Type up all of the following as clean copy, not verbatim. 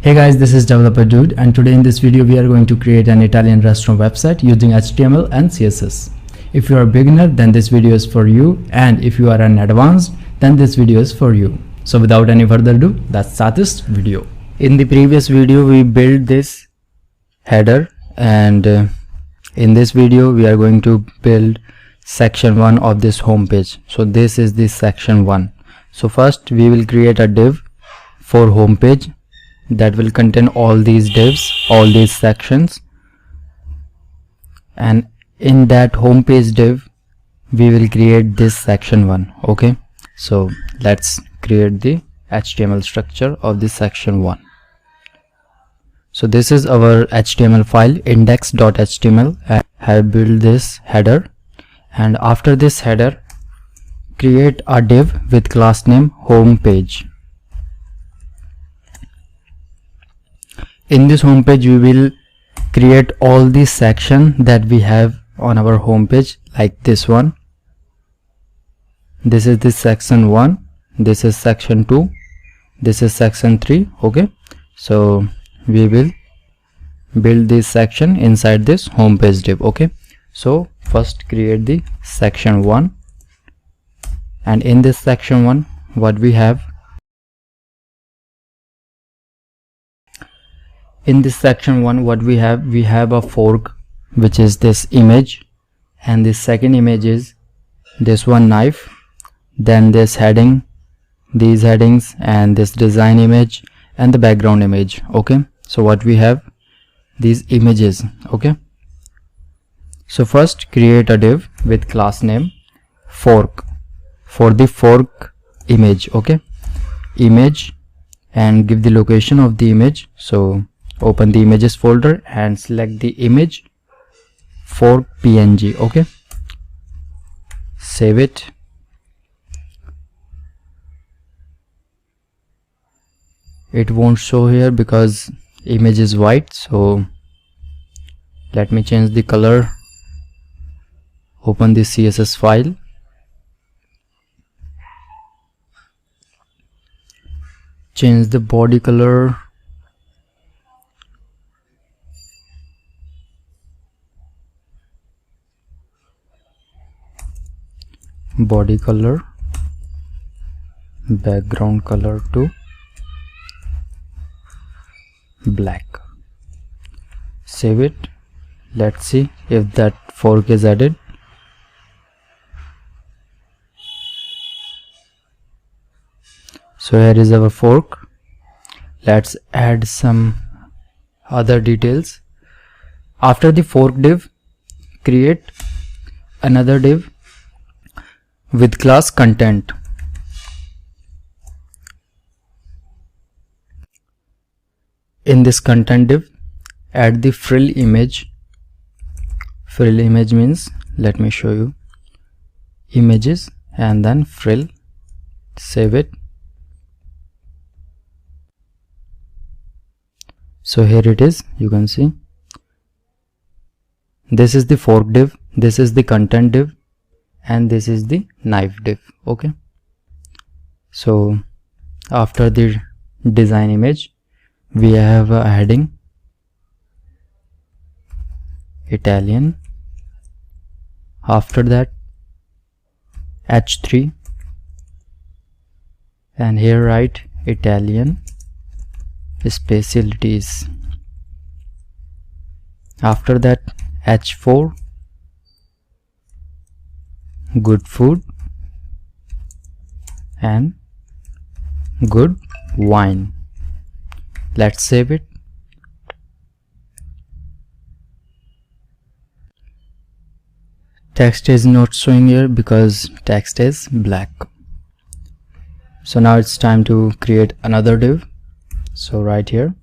Hey guys, this is Developer Dude, and today in this video we are going to create an Italian restaurant website using HTML and CSS. If you are a beginner, then this video is for you, and if you are an advanced, then this video is for you. So without any further ado, let's start this video. In the previous video we built this header, and in this video we are going to build section 1 of this home page. So this is the section 1. So first we will create a div for home page that will contain all these divs, all these sections, and in that home page div we will create this section 1. Okay, so let's create the HTML structure of this section 1. So this is our HTML file, index.html. I have built this header, and after this header create a div with class name home page. In this home page we will create all these sections that we have on our home page, like this one. This is this section 1, this is section 2, this is section 3. Okay, so we will build this section inside this home page div. Okay, so first create the section 1, and in this section 1 what we have, in this section 1 what we have a fork, which is this image, and this second image is this one knife, then this heading, these headings, and this design image and the background image. Okay, so what we have, these images. Okay, so first create a div with class name fork for the fork image. Okay, image, and give the location of the image. So open the images folder and select the image for png. Okay, save it. It won't show here because image is white, so let me change the color. Open the CSS file, change the body color, body color, background color to black. Save it. Let's see if that fork is added. So here is our fork. Let's add some other details. After the fork div, create another div with class content. In this content div, add the frill image. Frill image means, let me show you, images and then frill. Save it. So here it is, you can see this is the fork div, this is the content div, and this is the knife div. Okay, so after the design image we have a heading Italian, after that h3, and here write Italian specialties. After that h4, good food and good wine. Let's save it. Text is not showing here because text is black. So now it's time to create another div. So right here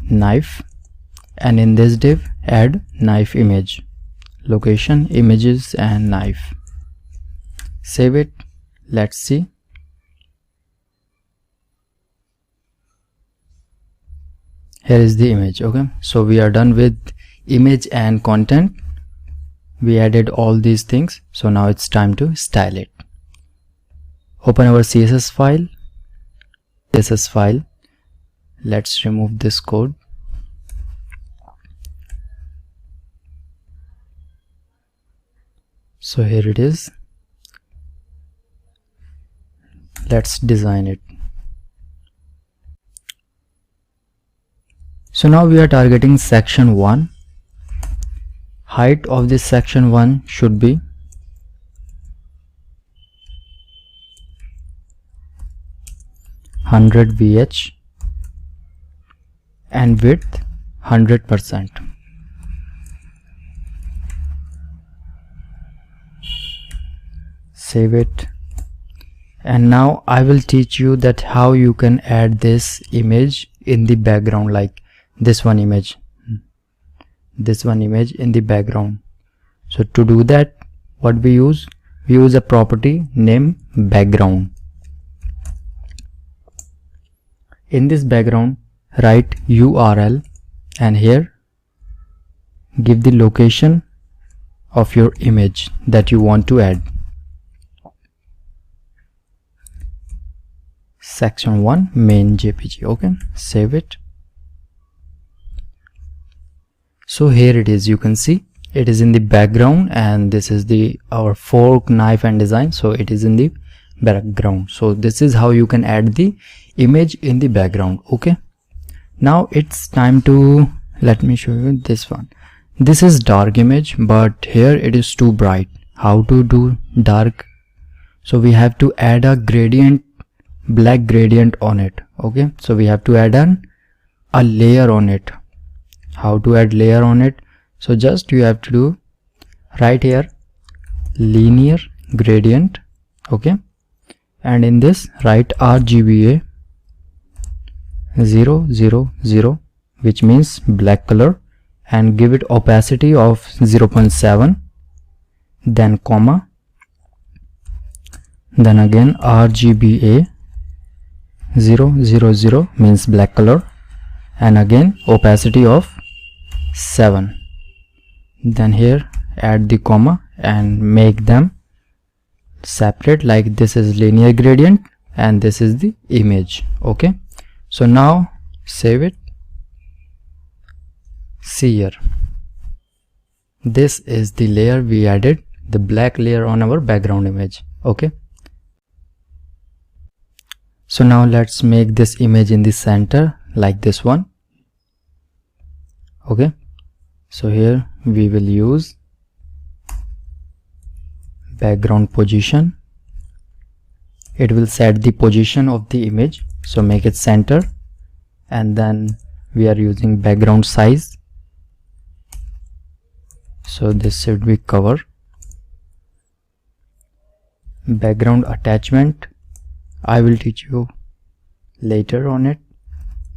knife, and in this div add knife image, location, images, and knife. Save it. Let's see. Here is the image. Okay, so we are done with image and content. We added all these things, so now it's time to style it. Open our CSS file. let's remove this code. So here it is. Let's design it. So now we are targeting section 1. Height of this section 1 should be 100 VH and width 100%. Save it. And now I will teach you that how you can add this image in the background, like this one image in the background. So to do that, what we use a property named background. In this background, write URL and here give the location of your image that you want to add. Section 1 main JPG. Okay, save it. So here it is, you can see it is in the background, and this is our fork, knife and design, so it is in the background. So this is how you can add the image in the background. Okay, now it's time to, let me show you this one. This is dark image, but here it is too bright. How to do dark? So we have to add a gradient, black gradient on it. Okay, so we have to add a layer on it. How to add layer on it? So just you have to do right here linear gradient. Okay, and in this write RGBA 000, which means black color, and give it opacity of 0.7, then comma, then again RGBA 000 means black color, and again opacity of 7. Then here add the comma and make them separate, like this is linear gradient and this is the image. Okay, so now save it. See here, this is the layer we added, the black layer on our background image. Okay, so now let's make this image in the center like this one. Okay, so here we will use background position. It will set the position of the image, so make it center, and then we are using background size, so this should be cover. Background attachment, I will teach you later on it.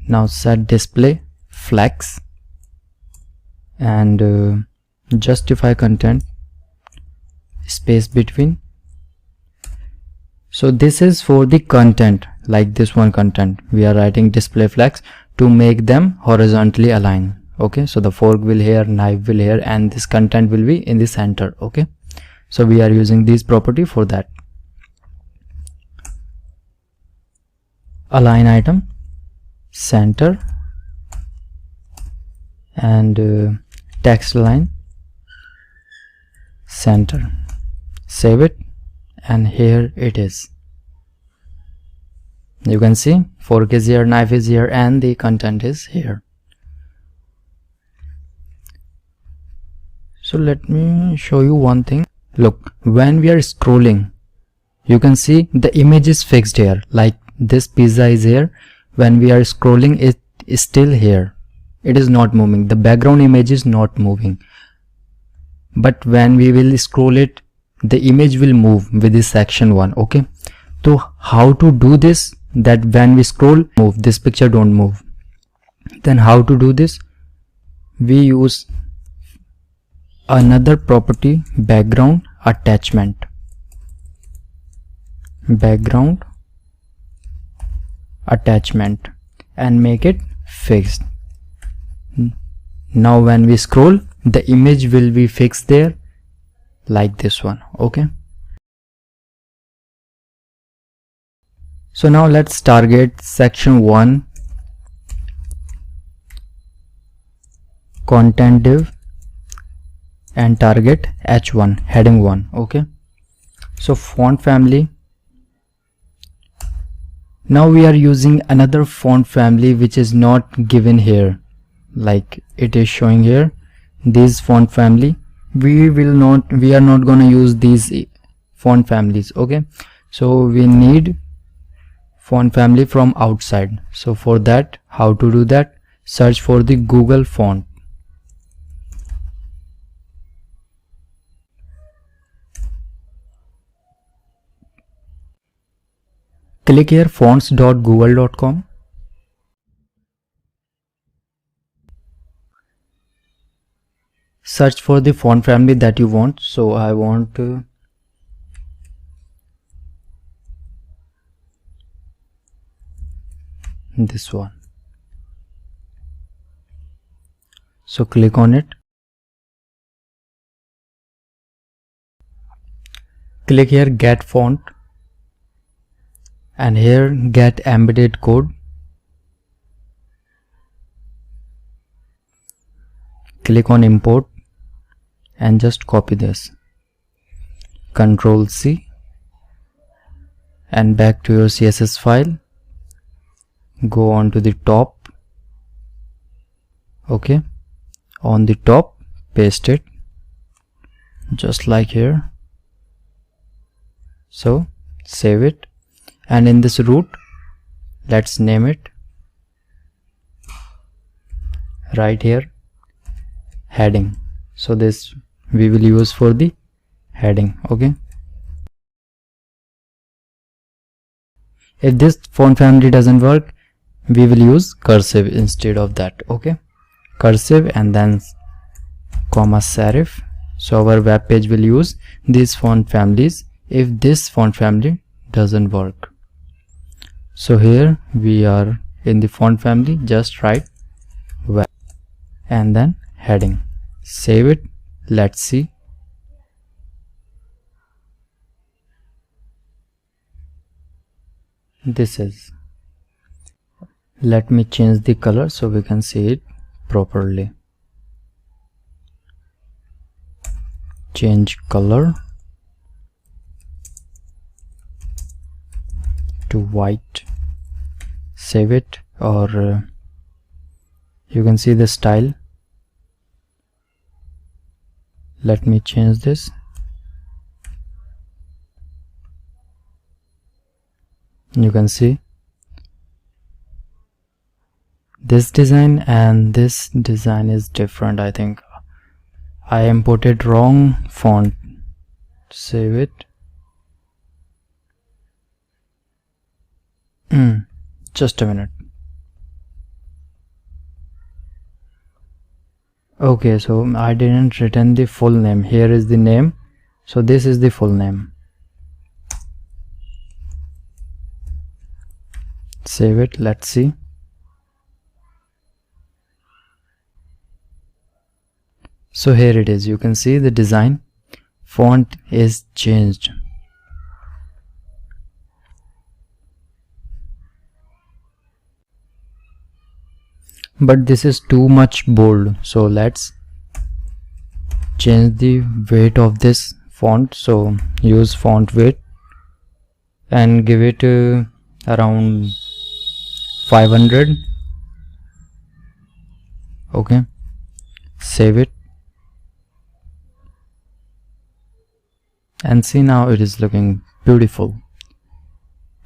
Now set display flex and justify content, space between. So this is for the content, like this one content we are writing display flex to make them horizontally aligned. Okay, so the fork will here, knife will here, and this content will be in the center. Okay, so we are using this property for that. Align item center and text line center. Save it, and here it is. You can see fork is here, knife is here, and the content is here. So let me show you one thing. Look, when we are scrolling, you can see the image is fixed here, like this pizza is here. When we are scrolling, it is still here, it is not moving, the background image is not moving. But when we will scroll it, the image will move with this section 1. Okay, so how to do this, that when we scroll move, this picture don't move? Then how to do this? We use another property, background attachment. Background attachment, and make it fixed. Now when we scroll, the image will be fixed there, like this one. Okay, so now let's target section 1 content div, and target h1 heading 1. Okay, so font family. Now we are using another font family which is not given here, like it is showing here. This font family we are not gonna use these font families. Okay, so we need font family from outside. So for that, how to do that? Search for the Google font. Click here fonts.google.com. Search for the font family that you want. So I want this one. So click on it. Click here get font, and here get embedded code. Click on import and just copy this. Ctrl C and back to your CSS file. Go on to the top. Okay, on the top paste it just like here. So save it, and in this root let's name it right here heading. So this we will use for the heading. Okay, if this font family doesn't work, we will use cursive instead of that. Okay, cursive and then comma serif. So our web page will use these font families if this font family doesn't work. So here we are in the font family, just write web and then heading. Save it. Let's see. This is. Let me change the color so we can see it properly. Change color to white. Save it, or you can see the style. Let me change this. You can see this design and this design is different. I think I imported wrong font. Save it. Just a minute. Okay, so I didn't written the full name. Here is the name, so this is the full name. Save it. Let's see. So here it is. You can see the design font is changed. But this is too much bold, so let's change the weight of this font. So use font weight and give it around 500. Okay, save it and see, now it is looking beautiful.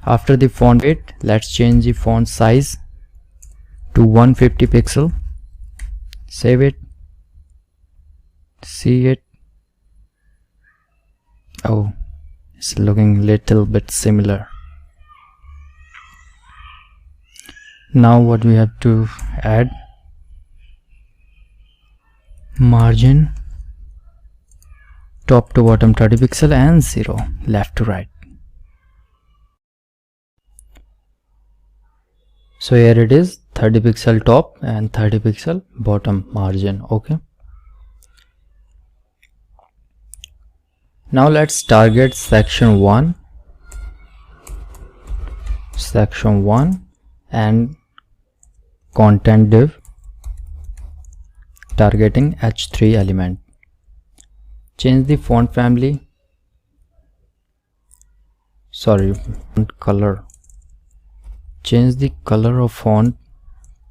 After the font weight, let's change the font size to 150 pixel. Save it. See it. Oh, it's looking little bit similar. Now what we have to add, margin top to bottom 30 pixel and 0 left to right. So here it is, 30 pixel top and 30 pixel bottom margin. Okay, now let's target section 1 and content div. targeting H3 element. Change the font family, font color. Change the color of font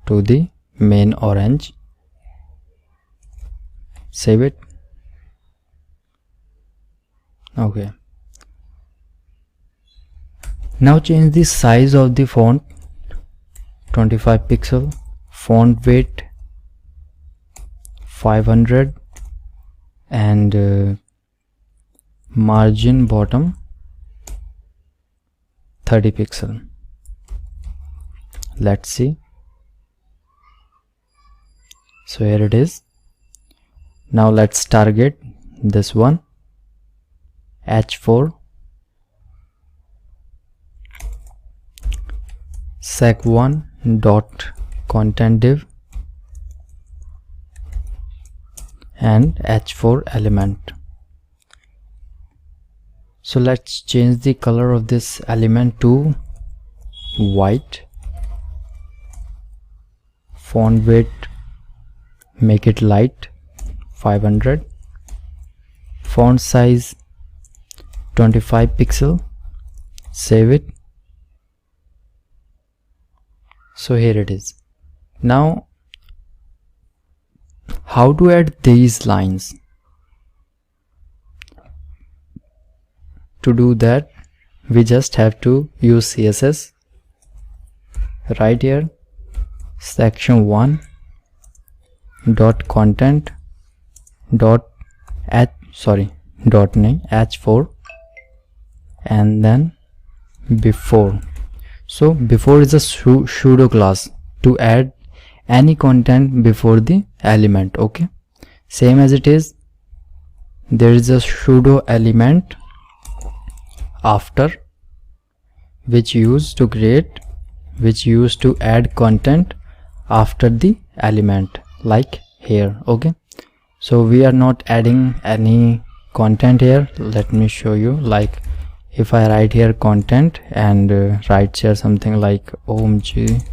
to the main orange. Save it. Okay. Now change the size of the font, 25 pixel, font weight 500, and margin bottom 30 pixel. Let's see. So here it is. Now let's target this one, H4, sec1 dot content div and H4 element. So let's change the color of this element to white. Font weight, make it light, 500. Font size 25 pixel. Save it. So here it is. Now how to add these lines? To do that, we just have to use CSS. Right here, section 1 dot content dot h4, and then before. So before is a pseudo class to add any content before the element. Okay, same as it is, there is a pseudo element after, which used to add content after the element, like here. Okay, so we are not adding any content here. Let me show you. Like if I write here content and write here something like OMG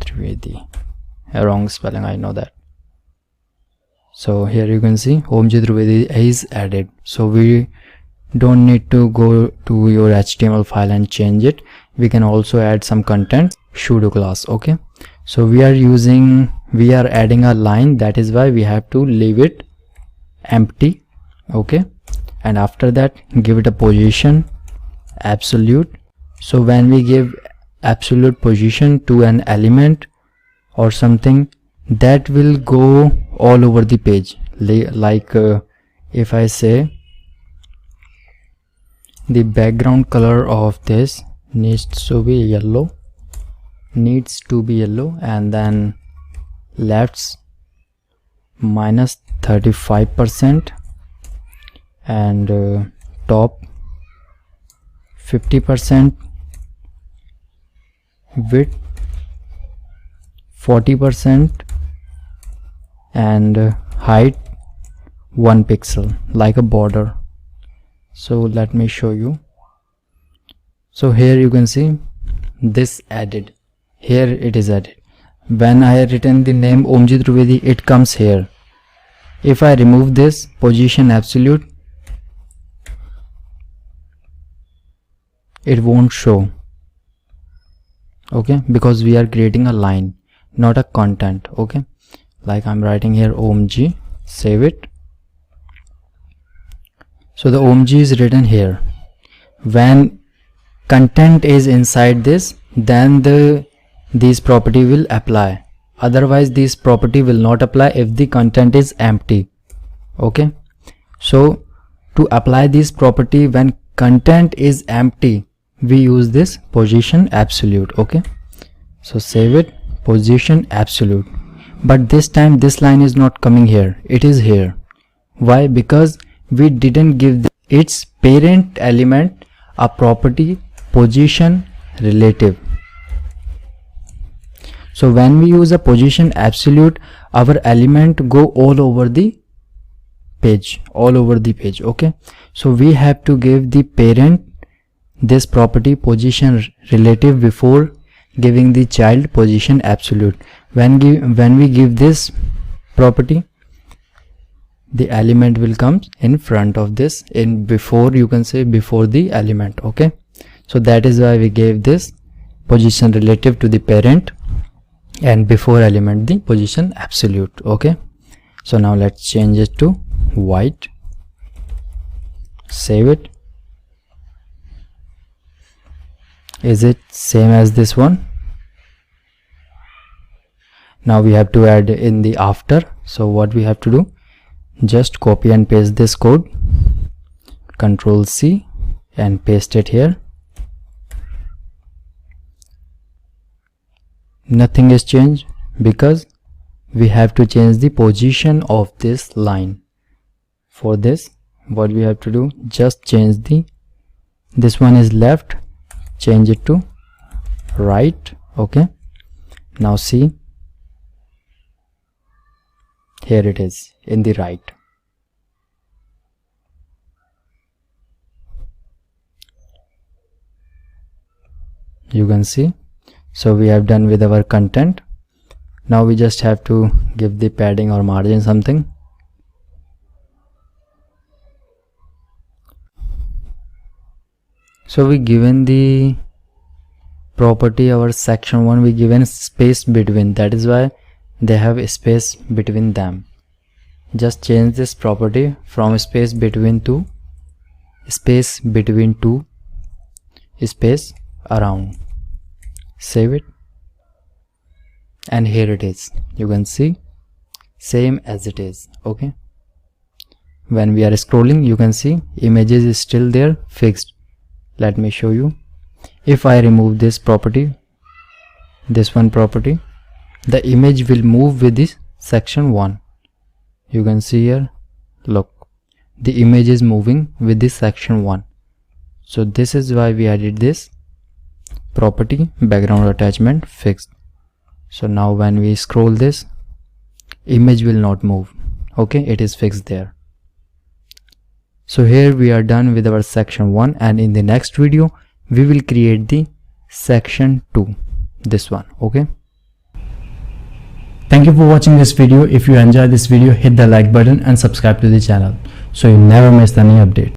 Trivedi, wrong spelling, I know that. So here you can see OMG Trivedi is added. So we don't need to go to your HTML file and change it. We can also add some content pseudo class. Okay, so we are adding a line, that is why we have to leave it empty. Okay, and after that give it a position absolute. So when we give absolute position to an element or something, that will go all over the page. Like if I say the background color of this needs to be yellow, and then left's minus 35% and top 50%, width 40%, and height 1 pixel, like a border. So let me show you. So here you can see this added. Here it is added. When I have written the name OMG Trivedi, it comes here. If I remove this position absolute, it won't show. Okay, because we are creating a line, not a content. Okay, like I'm writing here OMG, save it. So the OMG is written here. When content is inside this, then these property will apply. Otherwise this property will not apply if the content is empty. Okay, so to apply this property when content is empty, we use this position absolute. Okay, so save it, position absolute. But this time this line is not coming here, it is here. Why? Because we didn't give its parent element a property position relative. So when we use a position absolute, our element go all over the page, okay. So we have to give the parent this property position relative before giving the child position absolute. When we give this property, the element will come in front of this, in before, you can say before the element. Okay, so that is why we gave this position relative to the parent and before element the position absolute. Okay, so now let's change it to white, save it. Is it same as this one? Now we have to add in the after. So what we have to do, just copy and paste this code, Control C and paste it here. Nothing is changed because we have to change the position of this line. For this, what we have to do, just change this one is left, change it to right. Okay, now see, here it is in the right. You can see. So we have done with our content. Now we just have to give the padding or margin something. So we given the property, our section 1, we given space between, that is why they have a space between them. Just change this property from space between to space between to space around. Save it, and here it is. You can see same as it is. Okay, when we are scrolling, you can see images is still there, fixed. Let me show you. If I remove this property, this one property, the image will move with this section 1. You can see here, look, the image is moving with this section 1. So this is why we added this property, background attachment fixed. So now when we scroll this, image will not move. Okay, it is fixed there. So here we are done with our section 1, and in the next video we will create the section 2, this one. Okay, thank you for watching this video. If you enjoyed this video, hit the like button and subscribe to the channel so you never miss any update.